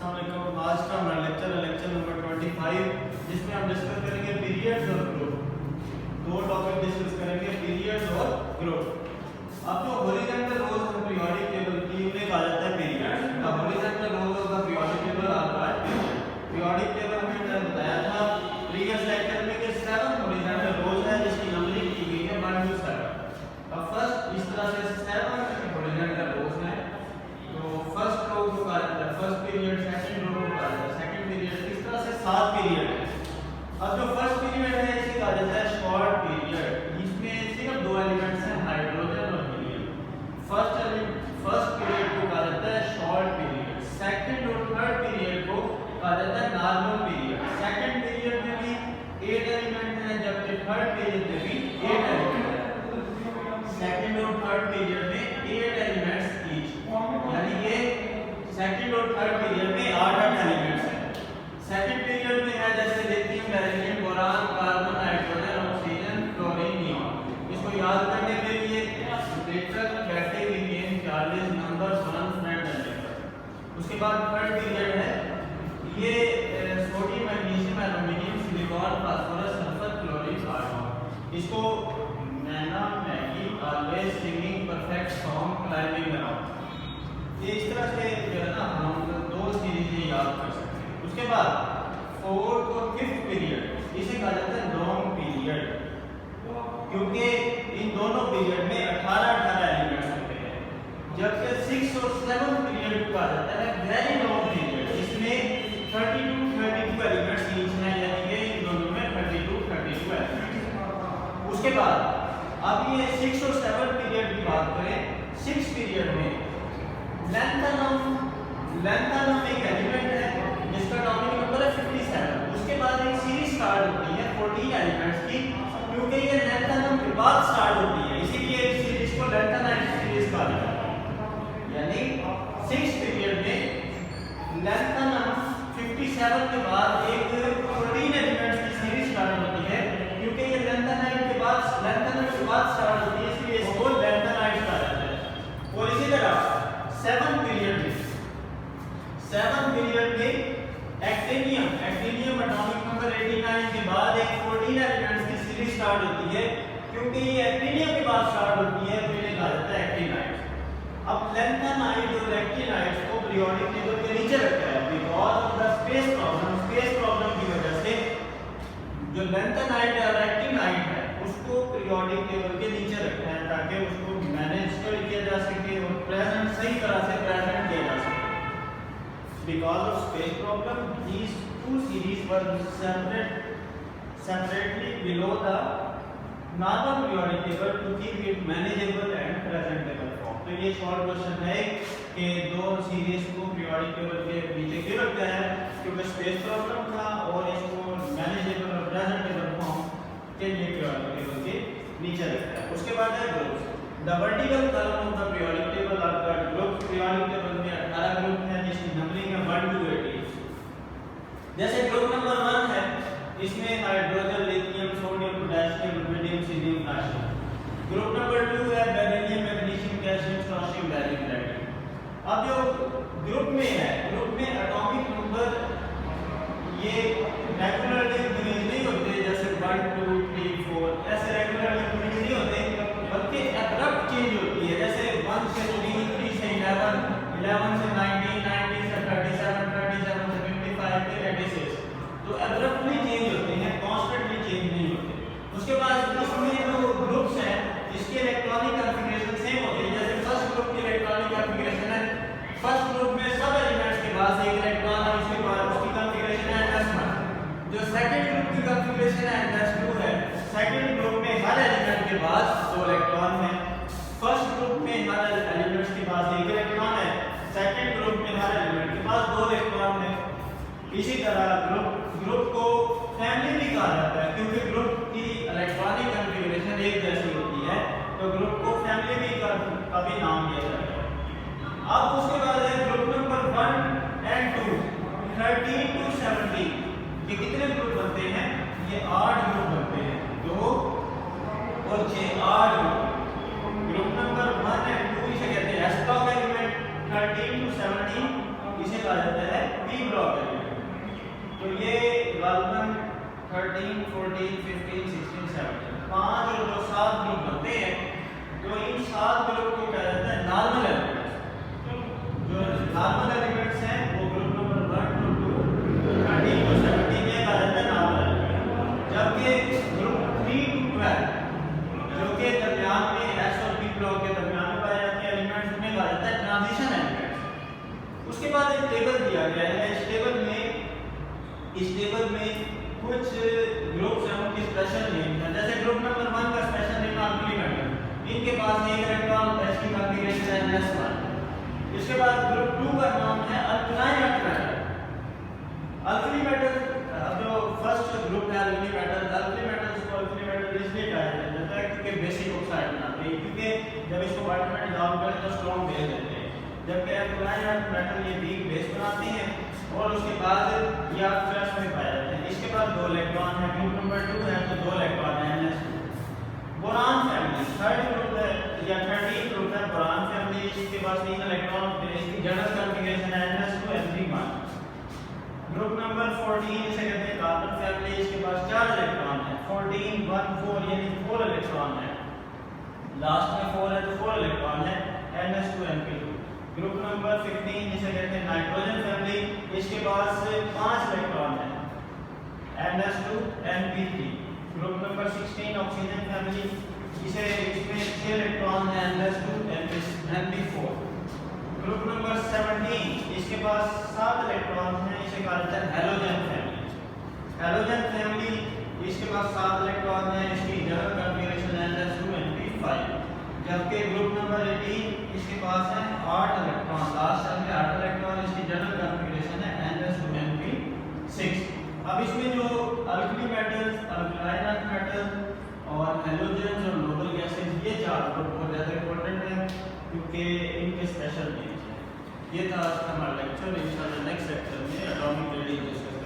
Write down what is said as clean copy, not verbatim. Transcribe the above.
अस्सलामुअलैकुम। आज का हमारा लेक्चर नंबर 25 जिसमें हम डिस्कस करेंगे पीरियड्स और ग्रुप। दो टॉपिक डिस्कस करेंगे, पीरियड्स और ग्रुप। अब जो horizontal rows of periodic table की उन्हें कहा जाता है period. The horizontal rows of the periodic table are called period. Periodic table में मैंने बताया था प्रीवियस लेक्चर में कि 7 हॉरिजॉन्टल रोज है जिसकी नंबरिंग की गई है 1 to 7। अब फर्स्ट इस तरह से 7 हॉरिजॉन्टल रोज हैं। तो फर्स्ट रो को कहा जाता है फर्स्ट पीरियड, सेकंड रो को कहा जाता है सेकंड पीरियड। इस तरह से 7 पीरियड है। अब जो फर्स्ट पीरियड है इसे कहा जाता है शॉर्ट पीरियड। इसमें सिर्फ दो एलिमेंट्स हैं, हाइड्रोजन और हीलियम। फर्स्ट पीरियड को कहा जाता है शॉर्ट पीरियड। सेकंड और थर्ड पीरियड को कहा जाता है नॉर्मल पीरियड। सेकंड पीरियड में भी 8 एलिमेंट हैं जबकि थर्ड पीरियड में भी 8 एलिमेंट हैं। सेकंड और थर्ड पीरियड में 8 एलिमेंट्स ईच, यानी ये सेकंड और थर्ड पीरियड में 8 एलिमेंट्स हैं। सेकंड पीरियड में है जैसे lithium, beryllium, boron, carbon, nitrogen, oxygen, chlorine, neon. इसको याद करने के लिए लेटर बैठे William charges number 1 friend element. उसके बाद थर्ड पीरियड है ये sodium, magnesium, aluminium, silicon, phosphorus, sulphur, chlorine, argon. इसको मैना, Maggi, always, singing, perfect, song, climbing around. ये इस तरह से जो है ना हम दो सीरीज याद कर सकते हैं। उसके बाद फोर्थ और फिफ्थ पीरियड इसे कहा जाता है लॉन्ग पीरियड, क्योंकि इन दोनों पीरियड में 18 एलिमेंट्स होते हैं। जबकि 6 और 7 पीरियड को कहा जाता है वेरी लॉन्ग पीरियड। इसमें 32 एलिमेंट्स ईच हैं, यानी कि इन दोनों में 32 एलिमेंट्स। उसके बाद अब ये 6 और 7 पीरियड की बात करें, 6 पीरियड में लैंथनम एक एलिमेंट है जिसका एटॉमिक नंबर है 57। उसके बाद एक सीरीज स्टार्ट होती है 14 एलिमेंट्स की, क्योंकि ये लैंथनम के बाद स्टार्ट होती है, इसीलिए इस सीरीज को लैंथनाइट सीरीज कहा जाता है। यानी 6 पीरियड में लैंथनम 57 के बाद एक 14 एलिमेंट्स की सीरीज स्टार्ट होती है, क्योंकि ये लैंथनम के बाद स्टार्ट होती है, इसलिए इसको लैंथनाइट कहा जाता है। और इसी तरह 7 पीरियड में एक्टिनियम एटॉमिक नंबर 89 के बाद एक 14 एलिमेंट्स की सीरीज स्टार्ट होती है, क्योंकि ये एक्टिनियम के बाद स्टार्ट होती है, तो इन्हें कहा जाता है एक्टिनाइट। अब लैंथनाइट और एक्टिनाइट को पीरियोडिक टेबल के नीचे रखा है because of the space problem की वजह से जो लैंथनाइट और एक्टिनाइट है उसको पीरियोडिक टेबल के नीचे रखा है ताकि उसको मैनेज किया जा सके और प्रेजेंट सही तरह से प्रेजेंट किया जा सके। Because of space problem, these two series were separately below the normal periodic table to keep it manageable and presentable form। तो ये शॉर्ट क्वेश्चन है कि दो सीरीज को पीरियोडिक टेबल के नीचे क्यों रखा है, क्योंकि स्पेस प्रॉब्लम था और इसको मैनेजेबल और प्रेजेंटेबल फॉर्म के लिए पीरियोडिक टेबल के नीचे रखा है। उसके बाद है groups. The vertical column of the periodic table are called groups. Periodic table में 18 ग्रुप हैं जिसकी नंबरिंग है 1 to 18। जैसे ग्रुप नंबर 1 है, इसमें hydrogen, lithium, sodium, potassium, rubidium, cerium, potassium. Group number 2 है beryllium, magnesium, calcium, strontium, barium, platinum. अब जो ग्रुप में है, ग्रुप में एटॉमिक नंबर ये रेगुलरली इंक्रीज नहीं होते, जैसे 1 2 3 4 ऐसे रेगुलरली इंक्रीज नहीं होते, बल्कि एब्रप्ट चेंज होती है। जैसे 1 से 3, 3 से 11, 11 से 19, 19 से 37, 37 से 55 फिर 86। तो एब्रप्टली चेंज होते हैं, कांस्टेंटली चेंज नहीं होते। उसके बाद इसमें जो ग्रुप्स हैं इसके इलेक्ट्रॉनिक कॉन्फ़िगरेशन सेम होते हैं। जैसे फर्स्ट ग्रुप की इलेक्ट्रॉनिक कॉन्फ़िगरेशन है, फर्स्ट ग्रुप में सब एलिमेंट्स के पास एक इलेक्ट्रॉन है, उसके बाद उसकी कॉन्फ़िगरेशन है s1। जो सेकंड ग्रुप की कॉन्फ़िगरेशन है s2 है। सेकंड ग्रुप में हर एलिमेंट के पास 2 इलेक्ट्रॉन हैं। फर्स्ट ग्रुप में हर एलिमेंट्स के पास 1 इलेक्ट्रॉन है, सेकंड ग्रुप में हर एलिमेंट के पास 2 इलेक्ट्रॉन हैं। इसी तरह ग्रुप को फैमिली भी कहा जाता है, क्योंकि ग्रुप की इलेक्ट्रॉनिक कॉन्फ़िगरेशन एक जैसी होती है, तो ग्रुप को फैमिली भी का भी नाम दिया जाता है। अब उसके बाद है ग्रुप नंबर 1 and 2, 13 to 17। ये कितने ग्रुप बनते हैं? ये 8 ग्रुप बनते हैं, 2 और 6 8 ग्रुप। ग्रुप नंबर 1 and 2 इसे कहते हैं एस्ट्रॉग एलिमेंट। 13 to 17 इसे कहा जाता है पी ब्लॉक एलिमेंट। तो ये गालबन 13, 14, 15, 16, 17 5 और 2 7 ग्रुप बनते हैं। तो इन 7 ग्रुप को कहा जाता है नॉर्मल एलिमेंट्स। जो नॉर्मल एलिमेंट्स हैं वो ग्रुप नंबर 1 to 2 13 to 17 ये कहा जाता है नॉर्मल एलिमेंट। जबकि ग्रुप 3 to 12 जो के दरमियान में एस और पी ब्लॉक के दरमियान में पाए जाते हैं एलिमेंट्स, उन्हें कहा जाता है ट्रांजिशन एलिमेंट्स। उसके बाद एक टेबल दिया गया है। इस टेबल में कुछ ग्रुप्स हैं उनके स्पेशल नेम हैं। जैसे ग्रुप नंबर 1 का स्पेशल नेम अल्कली मेटल, इनके पास एक इलेक्ट्रॉन है, इसकी कॉन्फ़िगरेशन है ns1। इसके बाद ग्रुप 2 का नाम है अल्कलाइन मेटल। अल्कली मेटल जो फर्स्ट ग्रुप है अल्कली मेटल को अल्कली मेटल इसलिए कहा जाता है क्योंकि बेसिक ऑक्साइड बनाते हैं, क्योंकि जब इसको वाटर में डिसॉल्व करें तो स्ट्रॉन्ग बेस देते हैं, जबकि अल्कलाइन मेटल ये वीक बेस बनाते हैं और उसके बाद ये आप फ्लश में पाए जाते हैं। इसके बाद 2 इलेक्ट्रॉन है, ग्रुप नंबर 2 है तो 2 इलेक्ट्रॉन है ns2। Boron family third group है या 13 ग्रुप है बोरान फैमिली, इसके पास 3 इलेक्ट्रॉन होते हैं, इसकी जनरल कॉन्फ़िगरेशन है ns2 n3 ग्रुप नंबर 14 इसे कहते हैं कार्बन फैमिली, इसके पास 4 इलेक्ट्रॉन है 14 1 4 यानी 4 इलेक्ट्रॉन है, लास्ट में 4 है तो 4 इलेक्ट्रॉन है ns2 np2। ग्रुप नंबर 15 जिसे कहते हैं नाइट्रोजन फैमिली, इसके पास 5 इलेक्ट्रॉन है ns2 np3। Group number 16 oxygen family, इसमें 6 इलेक्ट्रॉन है ns2 np4। ग्रुप नंबर 17 इसके पास 7 इलेक्ट्रॉन हैं, इसे कहा जाता है हैलोजन फैमिली, इसके पास 7 इलेक्ट्रॉन हैं, इसकी जनरल कॉन्फ़िगरेशन है ns2 np5। जबकि ग्रुप नंबर 18 इसके पास है 8 इलेक्ट्रॉन, लास्ट में 8 इलेक्ट्रॉन, इसकी जनरल कॉन्फ़िगरेशन है ns2 np6। अब इसमें जो अल्कली मेटल्स, अल्कलाइन मेटल और हैलोजन और नोबल गैसेस ये 4 बहुत ज़्यादा इंपॉर्टेंट है क्योंकि इनके स्पेशल नेम्स हैं। ये था आज का हमारा लेक्चर। इंशाल्लाह नेक्स्ट लेक्चर में एटॉमिक रेडियस डिस्कस